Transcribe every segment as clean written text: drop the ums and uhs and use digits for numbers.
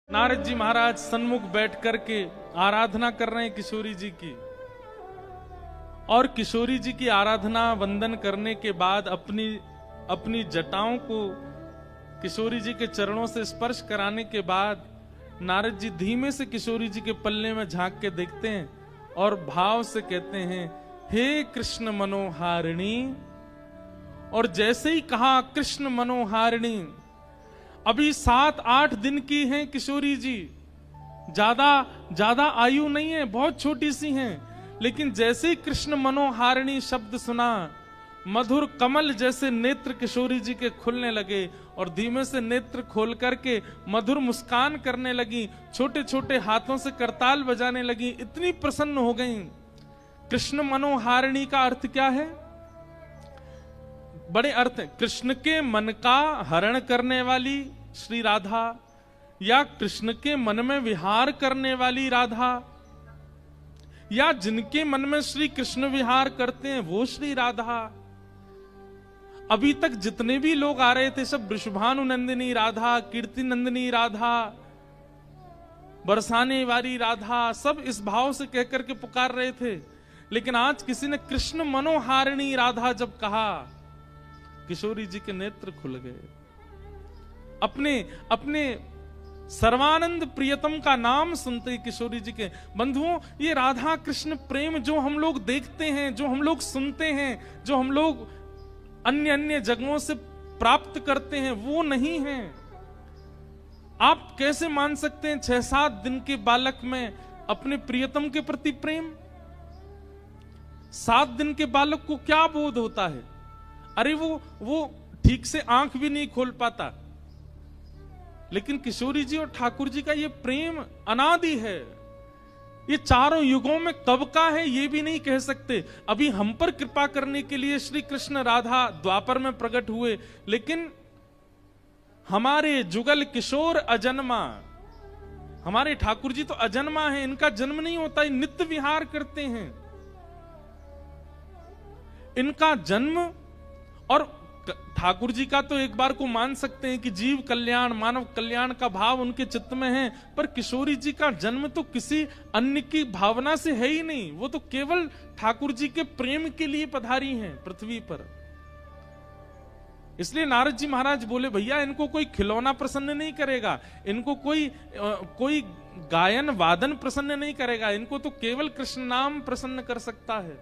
नारद जी महाराज सन्मुख बैठ करके आराधना कर रहे हैं किशोरी जी की। और किशोरी जी की आराधना वंदन करने के बाद अपनी जटाओं को किशोरी जी के चरणों से स्पर्श कराने के बाद नारद जी धीमे से किशोरी जी के पल्ले में झांक के देखते हैं और भाव से कहते हैं, हे कृष्ण मनोहारिणी। और जैसे ही कहा कृष्ण मनोहारिणी, अभी 7-8 दिन की हैं किशोरी जी, ज्यादा आयु नहीं है, बहुत छोटी सी हैं। लेकिन जैसे ही कृष्ण मनोहारिणी शब्द सुना, मधुर कमल जैसे नेत्र किशोरी जी के खुलने लगे और धीमे से नेत्र खोल करके मधुर मुस्कान करने लगी, छोटे छोटे हाथों से करताल बजाने लगी, इतनी प्रसन्न हो गईं। कृष्ण मनोहारिणी का अर्थ क्या है? बड़े अर्थ है। कृष्ण के मन का हरण करने वाली श्री राधा, या कृष्ण के मन में विहार करने वाली राधा, या जिनके मन में श्री कृष्ण विहार करते हैं वो श्री राधा। अभी तक जितने भी लोग आ रहे थे सब वृषभानु नंदिनी राधा, कीर्ति नंदिनी राधा, बरसाने वाली राधा, सब इस भाव से कहकर के पुकार रहे थे। लेकिन आज किसी ने कृष्ण मनोहारिणी राधा जब कहा, किशोरी जी के नेत्र खुल गए। अपने सर्वानंद प्रियतम का नाम सुनते ही किशोरी जी के, बंधुओं, ये राधा कृष्ण प्रेम जो हम लोग देखते हैं, जो हम लोग सुनते हैं, जो हम लोग अन्य अन्य जगहों से प्राप्त करते हैं, वो नहीं है। आप कैसे मान सकते हैं 6-7 दिन के बालक में अपने प्रियतम के प्रति प्रेम? 7 दिन के बालक को क्या बोध होता है? अरे वो ठीक से आंख भी नहीं खोल पाता। लेकिन किशोरी जी और ठाकुर जी का ये प्रेम अनादि है। ये चारों युगों में कब का है ये भी नहीं कह सकते। अभी हम पर कृपा करने के लिए श्री कृष्ण राधा द्वापर में प्रकट हुए, लेकिन हमारे जुगल किशोर अजन्मा, हमारे ठाकुर जी तो अजन्मा है, इनका जन्म नहीं होता, ये नित्य विहार करते हैं। इनका जन्म, और ठाकुर जी का तो एक बार को मान सकते हैं कि जीव कल्याण, मानव कल्याण का भाव उनके चित्त में है, पर किशोरी जी का जन्म तो किसी अन्य की भावना से है ही नहीं। वो तो केवल ठाकुर जी के प्रेम के लिए पधारी हैं पृथ्वी पर। इसलिए नारद जी महाराज बोले, भैया इनको कोई खिलौना प्रसन्न नहीं करेगा, इनको कोई गायन वादन प्रसन्न नहीं करेगा, इनको तो केवल कृष्ण नाम प्रसन्न कर सकता है।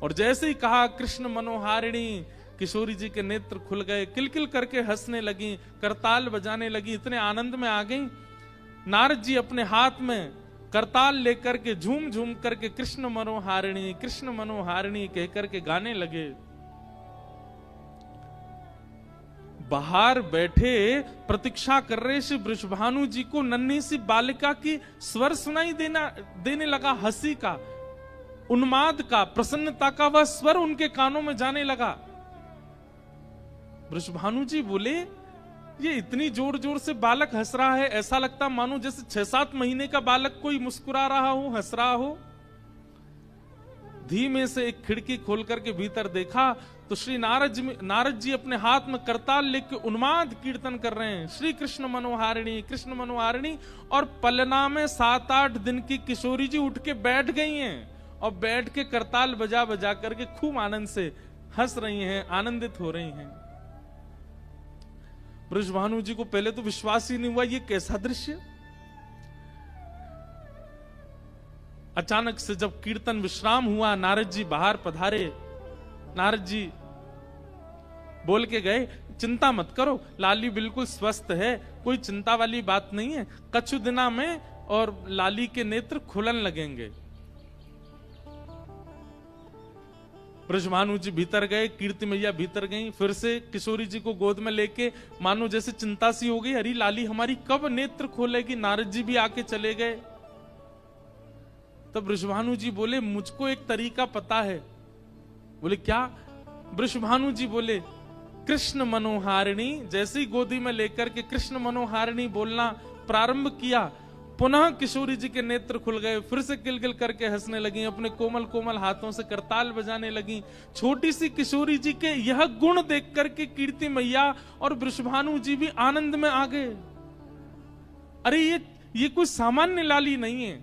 और जैसे ही कहा कृष्ण मनोहारिणी, किशोरी जी के नेत्र खुल गए, किलकिल करके हंसने लगी, करताल बजाने लगी, इतने आनंद में आ गई। नारद जी अपने हाथ में करताल लेकर के झूम झूम करके कृष्ण मनोहारिणी कहकर के गाने लगे। बाहर बैठे प्रतीक्षा कर रहे श्री वृषभानु जी को नन्ही सी बालिका की स्वर सुनाई देने लगा, हंसी का, उन्माद का, प्रसन्नता का वह स्वर उनके कानों में जाने लगा। वृषभानु जी बोले, ये इतनी जोर जोर से बालक हंस रहा है, ऐसा लगता मानो जैसे 6-7 महीने का बालक कोई मुस्कुरा रहा हो, हंस रहा हो। धीमे से एक खिड़की खोल करके भीतर देखा तो श्री नारद जी अपने हाथ में करताल लेके उन्माद कीर्तन कर रहे हैं, श्री कृष्ण मनोहारिणी। और पलना में 7-8 दिन की किशोरी जी उठ के बैठ गई हैं और बैठ के करताल बजा बजा करके खूब आनंद से हंस रही हैं, आनंदित हो रही हैं। वृषभानु जी को पहले तो विश्वास ही नहीं हुआ, ये कैसा दृश्य। अचानक से जब कीर्तन विश्राम हुआ, नारद जी बाहर पधारे। नारद जी बोल के गए, चिंता मत करो, लाली बिल्कुल स्वस्थ है, कोई चिंता वाली बात नहीं है, कछु दिना में और लाली के नेत्र खुलन लगेंगे। वृषभानु जी भीतर गए, कीर्ति मैया भीतर गई, फिर से किशोरी जी को गोद में लेके मानो जैसे चिंता सी हो गई, अरे लाली हमारी कब नेत्र खोलेगी। नारद जी भी आके चले गए। तब वृषभानु जी बोले, मुझको एक तरीका पता है। बोले क्या? वृषभानु जी बोले, कृष्ण मनोहारिणी। जैसे ही गोदी में लेकर के कृष्ण मनोहारिणी बोलना प्रारंभ किया, पुनः किशोरी जी के नेत्र खुल गए, फिर से किलकिल करके हंसने लगी, अपने कोमल कोमल हाथों से करताल बजाने लगी। छोटी सी किशोरी जी के यह गुण देख करके कीर्ति मैया और वृषभानु जी भी आनंद में आ गए। अरे ये कोई सामान्य लाली नहीं है।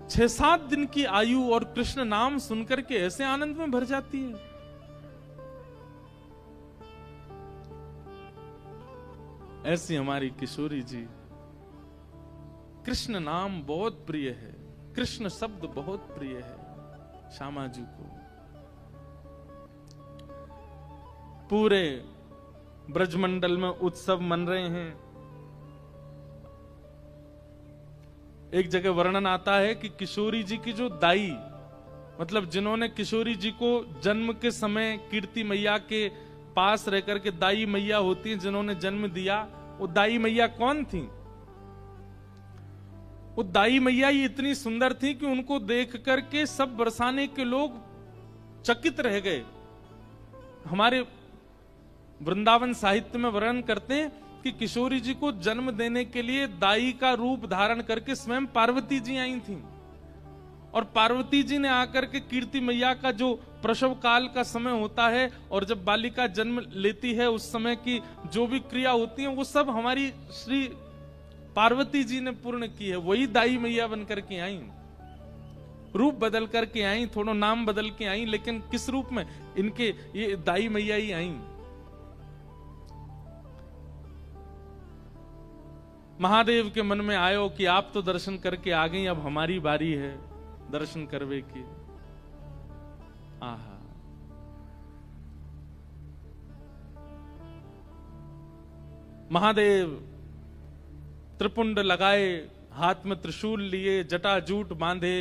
6-7 दिन की आयु और कृष्ण नाम सुनकर के ऐसे आनंद में भर जाती है। ऐसी हमारी किशोरी जी, कृष्ण नाम बहुत प्रिय है, कृष्ण शब्द बहुत प्रिय है श्यामा जी को। पूरे ब्रजमंडल में उत्सव मन रहे हैं। एक जगह वर्णन आता है कि किशोरी जी की जो दाई, मतलब जिन्होंने किशोरी जी को जन्म के समय कीर्ति मैया के पास रह करके दाई मैया होती है, जिन्होंने जन्म दिया, वो दाई मैया कौन थी? वो दाई मैया ही इतनी सुंदर थी कि उनको देख करके सब बरसाने के लोग चकित रह गए। हमारे वृंदावन साहित्य में वर्णन करते हैं कि किशोरी जी को जन्म देने के लिए दाई का रूप धारण करके स्वयं पार्वती जी आई थी, और पार्वती जी ने आकर के कीर्ति मैया का जो प्रसव काल का समय होता है और जब बालिका जन्म लेती है उस समय की जो भी क्रिया होती है वो सब हमारी श्री पार्वती जी ने पूर्ण की है। वही दाई मैया बन करके आई, रूप बदल करके आई, थोड़ा नाम बदल के आई, लेकिन किस रूप में? इनके ये दाई मैया ही आई। महादेव के मन में आयो कि आप तो दर्शन करके आ गई, अब हमारी बारी है दर्शन करवे की। आहा, महादेव त्रिपुंड लगाए, हाथ में त्रिशूल लिए, जटा जूट बांधे।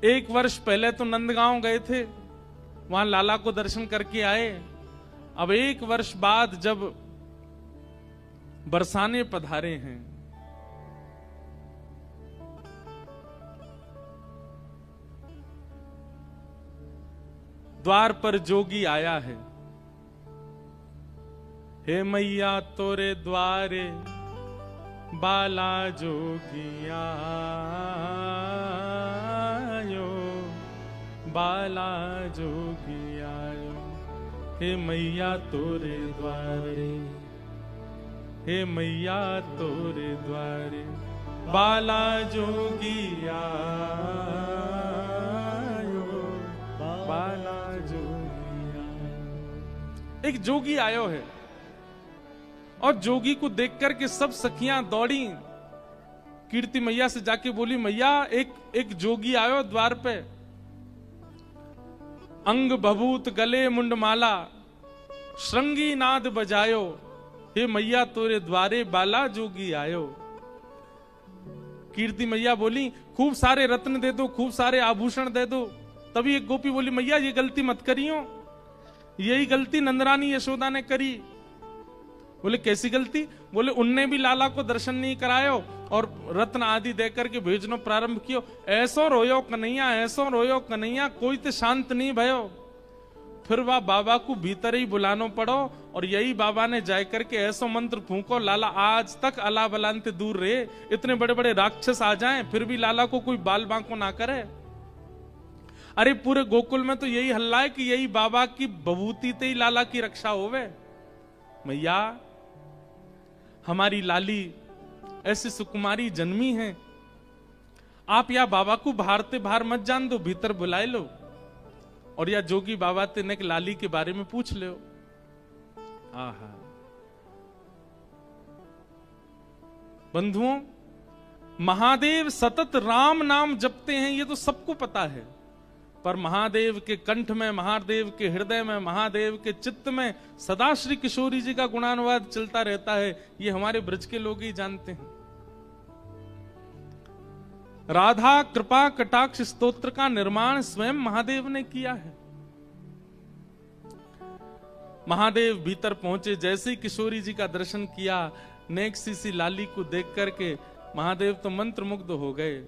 1 वर्ष पहले तो नंदगांव गए थे, वहां लाला को दर्शन करके आए। अब 1 वर्ष बाद जब बरसाने पधारे हैं, द्वार पर जोगी आया है। हे मैया तोरे द्वारे बाला जोगिया आयो, बाला जोगिया आयो। हे मैया तोरे द्वारे, हे मैया तोरे द्वारे बाला जोगिया आयो, बाला जोगिया। एक जोगी आयो है, और जोगी को देख करके सब सखियां दौड़ी, कीर्ति मैया से जाके बोली, मैया एक जोगी आयो द्वार पे, अंग भभूत गले मुंडमाला, श्रृंगी नाद बजायो। हे मैया तोरे द्वारे बाला जोगी आयो। कीर्ति मैया बोली, खूब सारे रत्न दे दो, खूब सारे आभूषण दे दो। तभी एक गोपी बोली, मैया ये गलती मत करियो, यही गलती नंदरानी यशोदा ने करी। बोले कैसी गलती? बोले उनने भी लाला को दर्शन नहीं करायो और रत्न आदि देकर के भेजनो प्रारंभ कियो। ऐसो रोयो कन्हैया, ऐसो रोयो कन्हैया, कोई तो शांत नहीं भयो। फिर वह बाबा को भीतर ही बुलानो पड़ो, और यही बाबा ने जाय करके ऐसो मंत्र फूंको, लाला आज तक अला बलांते दूर रहे। इतने बड़े बड़े राक्षस आ जाएं फिर भी लाला को कोई बाल बांको ना करे। अरे पूरे गोकुल में तो यही हल्ला है कि यही बाबा की बभूति ते ही लाला की रक्षा होवे। मैया हमारी लाली ऐसी सुकुमारी जन्मी है, आप या बाबा को बाहरते बाहर मत जान दो, भीतर बुलाए लो, और या जोगी बाबा ते ने लाली के बारे में पूछ लो। आहा बंधुओं, महादेव सतत राम नाम जपते हैं, ये तो सबको पता है, पर महादेव के कंठ में, महादेव के हृदय में, महादेव के चित्त में सदा श्री किशोरी जी का गुणानुवाद चलता रहता है, ये हमारे ब्रज के लोग ही जानते हैं। राधा कृपा कटाक्ष स्तोत्र का निर्माण स्वयं महादेव ने किया है। महादेव भीतर पहुंचे, जैसे ही किशोरी जी का दर्शन किया, नेक सी लाली को देख करके महादेव तो मंत्र मुग्ध हो गए।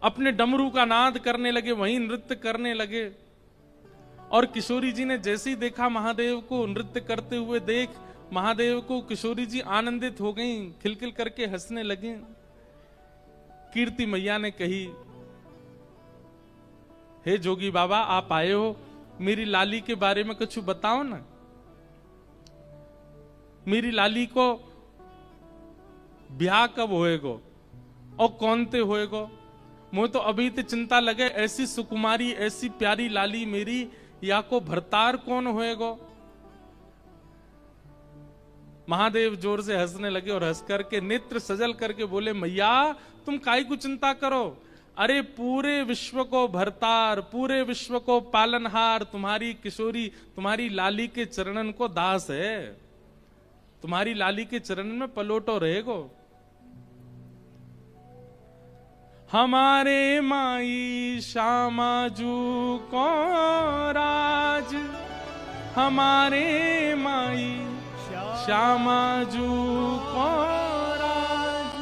अपने डमरू का नाद करने लगे, वहीं नृत्य करने लगे। और किशोरी जी ने जैसे ही देखा महादेव को नृत्य करते हुए देख, महादेव को किशोरी जी आनंदित हो गईं, खिलखिल करके हंसने लगे। कीर्ति मैया ने कही, हे जोगी बाबा आप आए हो, मेरी लाली के बारे में कुछ बताओ ना। मेरी लाली को ब्याह कब होएगो और कौन ते होएगो। मुझे तो अभी ते चिंता लगे, ऐसी सुकुमारी ऐसी प्यारी लाली मेरी, या को भरतार कौन होएगो। महादेव जोर से हंसने लगे और हंस करके नेत्र सजल करके बोले, मैया तुम काई को चिंता करो, अरे पूरे विश्व को भरतार, पूरे विश्व को पालनहार तुम्हारी किशोरी, तुम्हारी लाली के चरणन को दास है, तुम्हारी लाली के चरण में पलोटो रहेगो। हमारे माई श्यामाजू को राज, हमारे माई श्यामाजू को राज,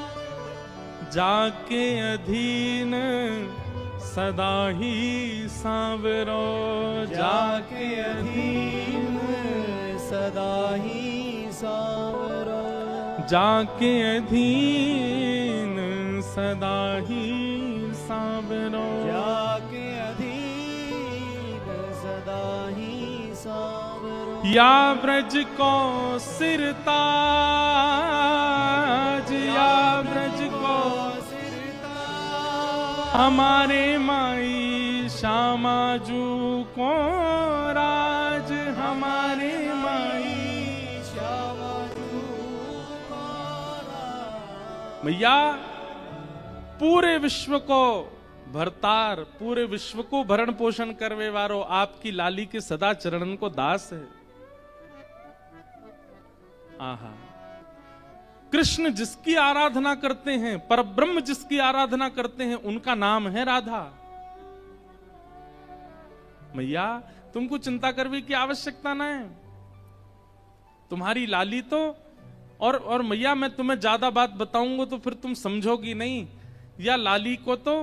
जाके अधीन सदा ही सांवरो, जाके अधीन सदा ही सांवरो, जाके अधीन सदा ही सांवरो, जाके अधीन सदा ही सांवरो। या ब्रज को सिरताज, या ब्रज को सिरताज, हमारे माई श्यामाजू को राज, हमारे माई श्यामाजू को राज। मैया पूरे विश्व को भरतार, पूरे विश्व को भरण पोषण करवे वारो आपकी लाली के सदा चरणन को दास है। आहा, कृष्ण जिसकी आराधना करते हैं, परब्रह्म जिसकी आराधना करते हैं, उनका नाम है राधा। मैया तुमको चिंता करने की आवश्यकता ना है, तुम्हारी लाली तो और मैया मैं तुम्हें ज्यादा बात बताऊंगा तो फिर तुम समझोगी नहीं। या लाली को तो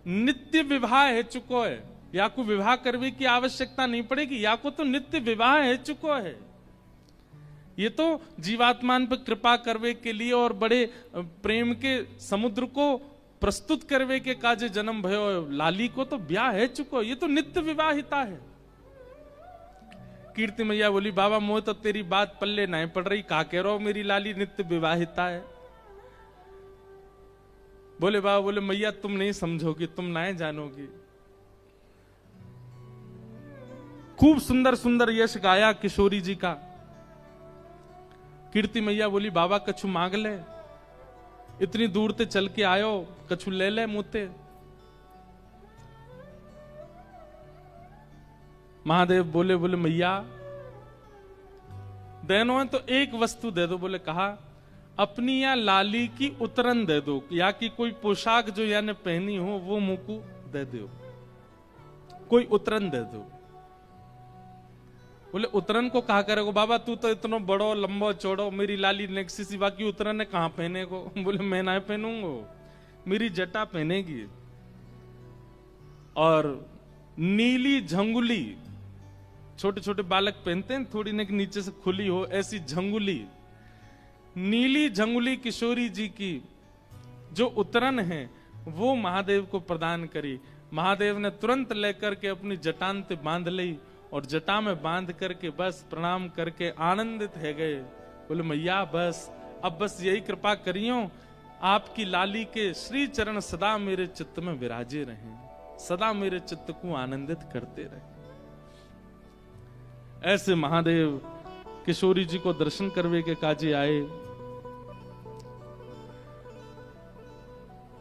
नित्य विवाह है चुको है, या को विवाह करने की आवश्यकता नहीं पड़ेगी, या को तो नित्य विवाह है चुको है। ये तो जीवात्मान पर कृपा करवे के लिए और बड़े प्रेम के समुद्र को प्रस्तुत करवे के काजे जन्म भयो। लाली को तो ब्याह है चुको, ये तो नित्य विवाहिता है। कीर्ति मैया बोली, बाबा मोह तो तेरी बात पल्ले नहीं पड़ रही, का कह रहो मेरी लाली नित्य विवाहिता है। बोले बाबा, बोले मैया तुम नहीं समझोगी, तुम नहीं जानोगी। खूब सुंदर सुंदर यश गाया किशोरी जी का। कीर्ति मैया बोली, बाबा कछु मांग ले, इतनी दूर ते चल के आयो, कछु ले ले मुते। महादेव बोले, बोले मैया देनो है तो एक वस्तु दे दो। बोले कहा, अपनी या लाली की उतरन दे दो, या कि कोई पोशाक जो या ने पहनी हो वो मुकु दे दो, कोई उतरन दे दो। बोले उतरन को कहा करेगो बाबा, तू तो इतना बड़ो लंबो चौड़ो, मेरी लाली नेक्सी सिवा की उतरन है कहां पहने को। बोले मैं ना पहनूंगो, मेरी जटा पहनेगी। और नीली झंगुली, छोटे छोटे बालक पहनते हैं, थोड़ी ने नीचे से खुली हो, ऐसी झंगुली, नीली झंगुली किशोरी जी की जो उतरन है वो महादेव को प्रदान करी। महादेव ने तुरंत लेकर के अपनी जटान ते बांध ली और जटा में बांध करके बस प्रणाम करके आनंदित है गए। बोले मैया बस अब बस यही कृपा करियो, आपकी लाली के श्री चरण सदा मेरे चित्त में विराजे रहें, सदा मेरे चित्त को आनंदित करते रहे। ऐसे महादेव किशोरी जी को दर्शन करवे के काजे आए।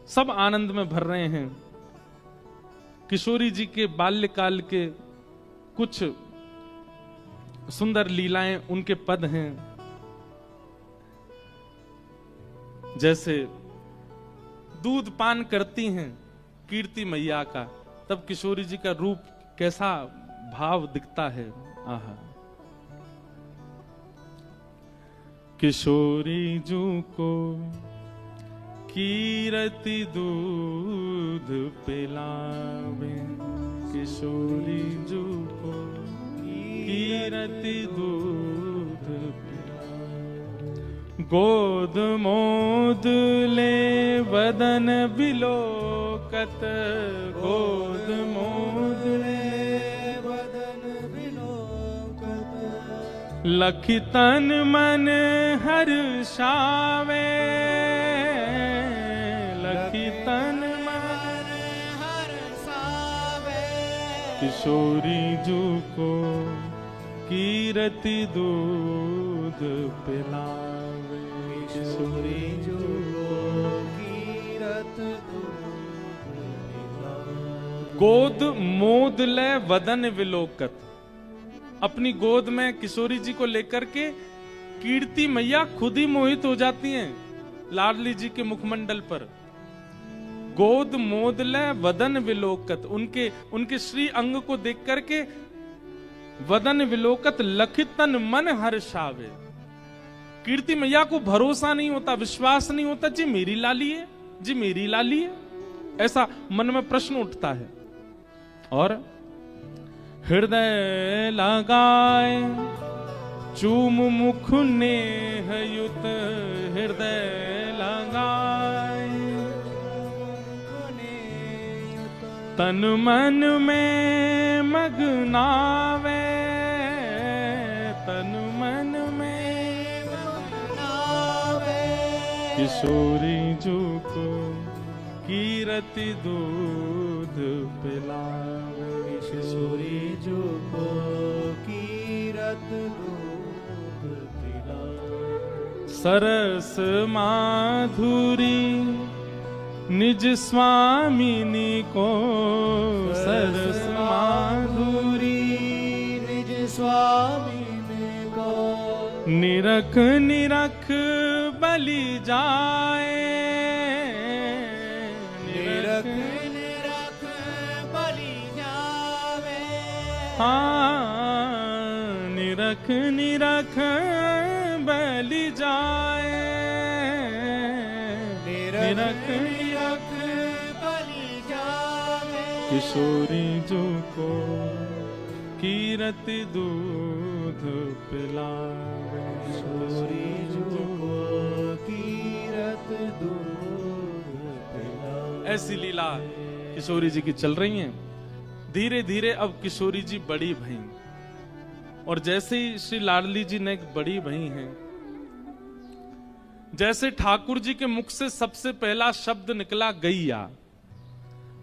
सब आनंद में भर रहे हैं। किशोरी जी के बाल्यकाल के कुछ सुंदर लीलाएं, उनके पद हैं। जैसे दूध पान करती हैं कीर्ति मैया का, तब किशोरी जी का रूप कैसा भाव दिखता है। आहा, किशोरी जू को कीरति दूध पिलावे, किशोरी जू को कीरति दूध पिलावे। गोद मोद ले बदन बिलोकत, गोद मोद ले बदन बिलोकत। लखी तन मन हर्षावे, लखी तन मन हर्षावे, किशोरी जू को कीरति दूध पिलावे, किशोरी जो कीरत दूध पिलावे। गोद मोद ले वदन विलोकत, अपनी गोद में किशोरी जी को लेकर के कीर्ति मैया खुद ही मोहित हो जाती हैं लाडली जी के मुखमंडल पर। गोद मोद ले वदन विलोकत, उनके श्री अंग को देख करके वदन विलोकत लखित तन मन हर्षावे। कीर्ति मैया को भरोसा नहीं होता, विश्वास नहीं होता, जी मेरी लाली है, जी मेरी लाली है, ऐसा मन में प्रश्न उठता है। और हृदय लगाए चूम मुख नेह युत, हृदय लगाए तन मन में मगनावे, तन मन में मगनावे। किशोरी जू को कीरति दूध पिलावे, किशोरी जो को कीरत दूध पिलावे। सरस माधुरी निज स्वामिनी को, सरस माधुरी निज स्वामी को, निरख निरख बलि जाए, निरख निरख बलि जावे। हाँ निरख निरख बलि जाए, निरख निरख बलि जावे। किशोरी जू को कीरति दूध पिलावे, किशोरी जो को कीरत दूध पिलावे। ऐसी लीला किशोरी जी की चल रही है। धीरे धीरे अब किशोरी जी बड़ी भई, और जैसे ही श्री लाडली जी ने एक बड़ी भई हैं, जैसे ठाकुर जी के मुख से सबसे पहला शब्द निकला गैया,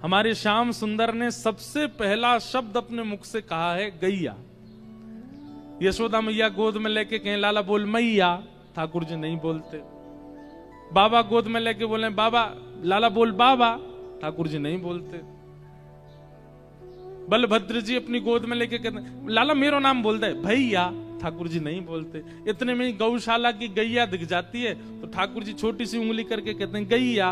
हमारे श्याम सुंदर ने सबसे पहला शब्द अपने मुख से कहा है गैया। यशोदा मैया गोद में लेके कहें लाला बोल मैया, ठाकुर जी नहीं बोलते। बाबा गोद में लेके बोले बाबा, लाला बोल बाबा, ठाकुर जी नहीं बोलते। बलभद्र जी अपनी गोद में लेके कहते हैं लाला मेरो नाम बोल दे भैया, ठाकुर जी नहीं बोलते। इतने में ही गौशाला की गैया दिख जाती है तो ठाकुर जी छोटी सी उंगली करके कहते हैं गैया।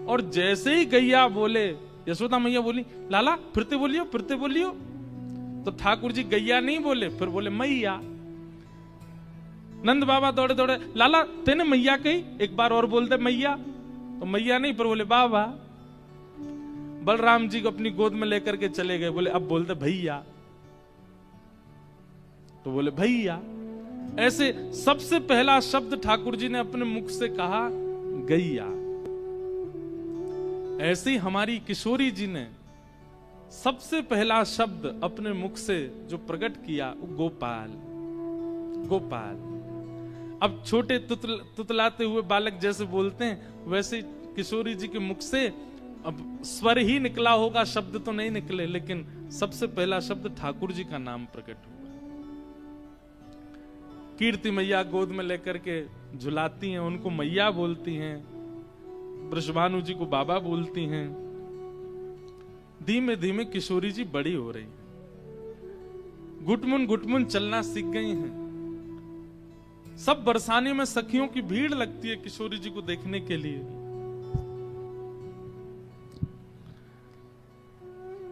और जैसे ही गैया बोले, यशोदा मैया बोली लाला फिरते बोलियो, फिरते बोलियो, तो ठाकुर जी गैया नहीं बोले, फिर बोले मैया। नंद बाबा दौड़े दौड़े लाला तेने मैया कही, एक बार और बोल दे मैया, तो मैया नहीं, फिर बोले बाबा। बलराम जी को अपनी गोद में लेकर के चले गए, बोले अब बोल दे भैया, तो बोले भैया। ऐसे सबसे पहला शब्द ठाकुर जी ने अपने मुख से कहा गैया। ऐसे ही हमारी किशोरी जी ने सबसे पहला शब्द अपने मुख से जो प्रकट किया वो गोपाल, गोपाल। अब छोटे तुतलाते हुए बालक जैसे बोलते हैं, वैसे किशोरी जी के मुख से अब स्वर ही निकला होगा, शब्द तो नहीं निकले, लेकिन सबसे पहला शब्द ठाकुर जी का नाम प्रकट हुआ। कीर्ति मैया गोद में लेकर के झुलाती हैं, उनको मैया बोलती हैं, वृषभानु जी को बाबा बोलती हैं। धीमे धीमे किशोरी जी बड़ी हो रही, घुटमुन चलना सीख गई हैं। सब बरसाने में सखियों की भीड़ लगती है किशोरी जी को देखने के लिए।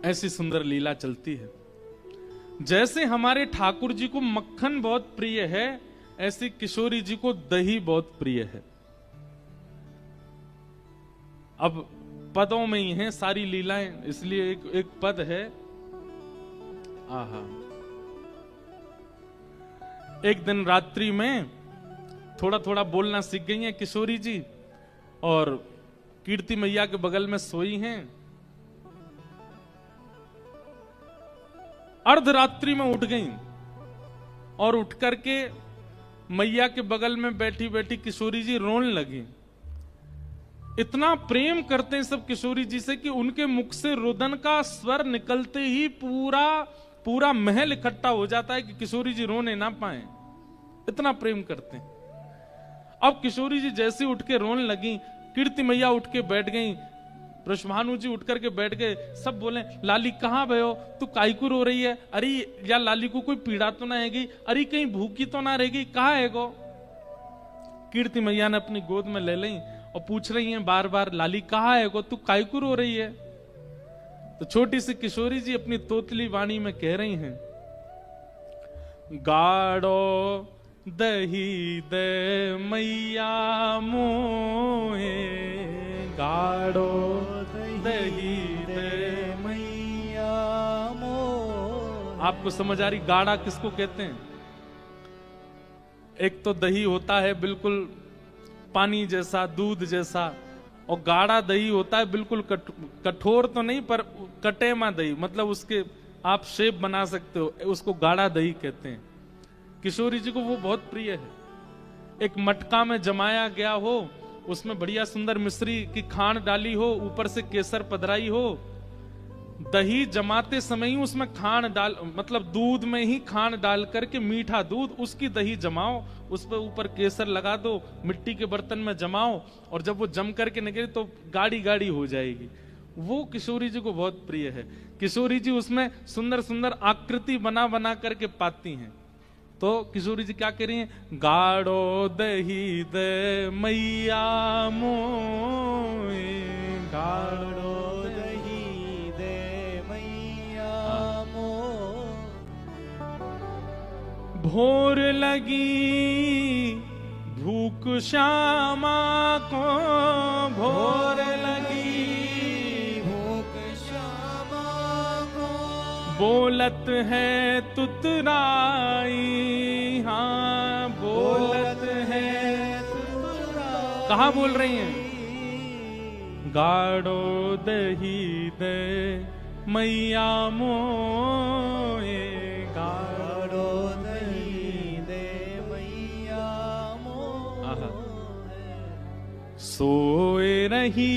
ऐसी सुंदर लीला चलती है। जैसे हमारे ठाकुर जी को मक्खन बहुत प्रिय है, ऐसी किशोरी जी को दही बहुत प्रिय है। अब पदों में ही हैं सारी लीलाएं, इसलिए एक पद है। आहा, एक दिन रात्रि में थोड़ा थोड़ा बोलना सीख गई हैं किशोरी जी, और कीर्ति मैया के बगल में सोई हैं। अर्धरात्रि में उठ गई और उठ करके मैया के बगल में बैठी बैठी किशोरी जी रोने लगी। इतना प्रेम करते हैं सब किशोरी जी से कि उनके मुख से रुदन का स्वर निकलते ही पूरा पूरा महल इकट्ठा हो जाता है कि किशोरी जी रोने ना पाए, इतना प्रेम करते हैं। अब किशोरी जी जैसे उठ के रोने लगी, कीर्ति मैया उठ के बैठ गई, वृषभानु जी उठ करके बैठ गए। सब बोले लाली कहाँ भयो, तू काईकू रो रही है? अरे या लाली को कोई पीड़ा तो ना हैगी? अरे कहीं भूखी तो ना रहेगी? कहाँ है गो? कीर्ति मैया ने अपनी गोद में ले ली और पूछ रही हैं बार बार, लाली कहाँ है गो, तू काईकू रो रही है? तो छोटी सी किशोरी जी अपनी तोतली वाणी में कह रही हैं, गाड़ो दही दे मैया मोहे, गाड़ो दही दे मैया मोहे। आपको समझ आ रही गाढ़ा किसको कहते हैं? एक तो दही होता है बिल्कुल पानी जैसा, दूध जैसा, और गाढ़ा दही होता है बिल्कुल कठोर तो नहीं पर कटेमा दही, मतलब उसके आप शेप बना सकते हो, उसको गाढ़ा दही कहते हैं। किशोरी जी को वो बहुत प्रिय है। एक मटका में जमाया गया हो, उसमें बढ़िया सुंदर मिश्री की खांड डाली हो, ऊपर से केसर पधराई हो, दही जमाते समय ही उसमें खांड डाल, मतलब दूध में ही खांड डाल करके मीठा दूध, उसकी दही जमाओ, उस पर ऊपर केसर लगा दो, मिट्टी के बर्तन में जमाओ, और जब वो जम करके निकले तो गाढ़ी गाढ़ी हो जाएगी। वो किशोरी जी को बहुत प्रिय है। किशोरी जी उसमें सुंदर सुंदर आकृति बना बना करके पाती हैं। तो किशोरी जी क्या कह रही हैं? गाढ़ो दही दे मैया मोए, गाढ़ो दही दे मैया मोहे। भोर लगी भूख श्यामा को, भोर लगी भूख श्यामा को, बोलत है तुतराई, हाँ बोलत है। तुतराई। कहाँ बोल रही हैं? गाढ़ो दही दे मैया मोए, गाढ़ो दही दे मैया मोहे। सोए रही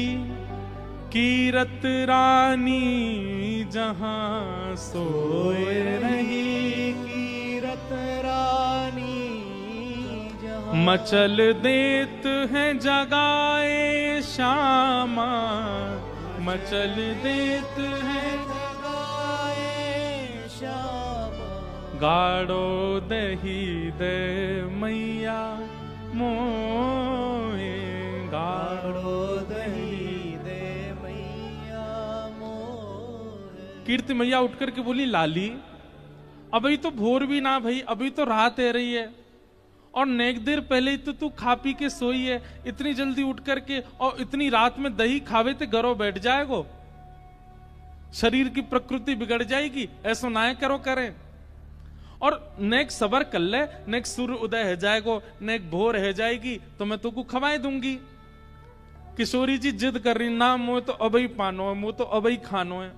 कीरत रानी जहां, सोए रही कीरत रानी जहां, मचल देत है जगाए श्यामा, मचल देत है जगाए श्यामा। गाढ़ो दही दे मैया मोए, गाढ़ो दही दे मैया मोहे। कीर्ति मैया उठ करके बोली, लाली अभी तो भोर भी ना भई, अभी तो रात है रही है, और नेक देर पहले ही तो तू खा पी के सोई है, इतनी जल्दी उठ करके और इतनी रात में दही खावे ते घरों बैठ जाएगो, शरीर की प्रकृति बिगड़ जाएगी, ऐसा ना करो करें। और नेक सबर कर ले, नेक सूर्य उदय है जाएगो, नेक भोर है जाएगी तो मैं तुमको खवाए दूंगी। किशोरी जी जिद कर रही, ना मुझे तो अभी पानो है, मुझे तो अभी खानो है।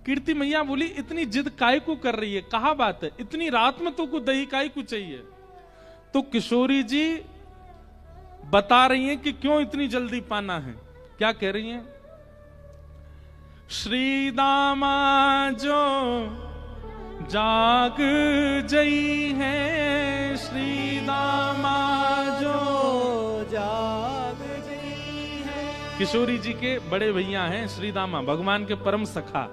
कीर्ति मैया बोली, इतनी जिद काय को कर रही है, कहा बात है, इतनी रात में तुमको दही काय को चाहिए? तो किशोरी जी बता रही हैं कि क्यों इतनी जल्दी पाना है। क्या कह रही हैं? श्री दामा जो जाग जई है, श्री दामा जो जाग गई है। किशोरी जी के बड़े भैया हैं श्री दामा, भगवान के परम सखा,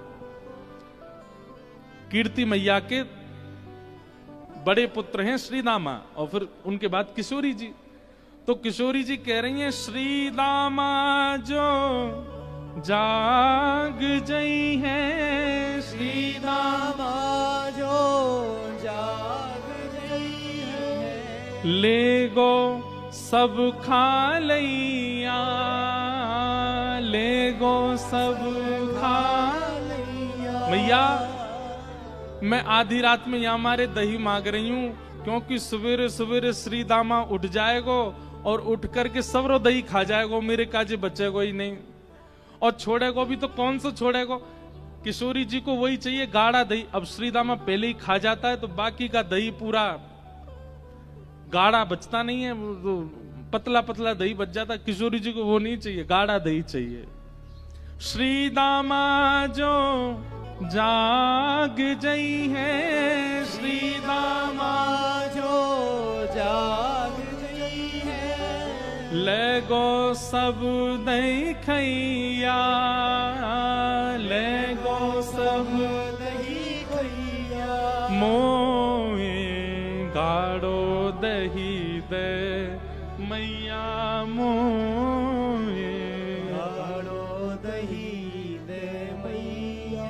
कीर्ति मैया के बड़े पुत्र हैं श्री दामा, और फिर उनके बाद किशोरी जी। तो किशोरी जी कह रही हैं, श्री दामा जो जाग जई है, श्री दामा जो जाग गई है। ले गो सब खा लैया, ले गो सब खा लैया। मैया मैं आधी रात में यहाँ हमारे दही मांग रही हूँ, क्योंकि सवेरे सवेरे श्री दामा उठ जाएगो और उठ करके सबरो दही खा जाएगो, मेरे काजे बचेगो ही नहीं, और छोड़ेगो भी तो कौन सा छोड़ेगो? किशोरी जी को वही चाहिए, गाढ़ा दही। अब श्रीदामा पहले ही खा जाता है तो बाकी का दही पूरा गाढ़ा बचता नहीं है, वो तो पतला पतला दही बच जाता। किशोरी जी को वो नहीं चाहिए, गाढ़ा दही चाहिए। श्रीदामा जो जाग जई है, श्रीदामा जो जाग गई है, ले गो सब दही खैया, ले गो सब दही खैया, मोए गाढ़ो दही दे मैया मोए।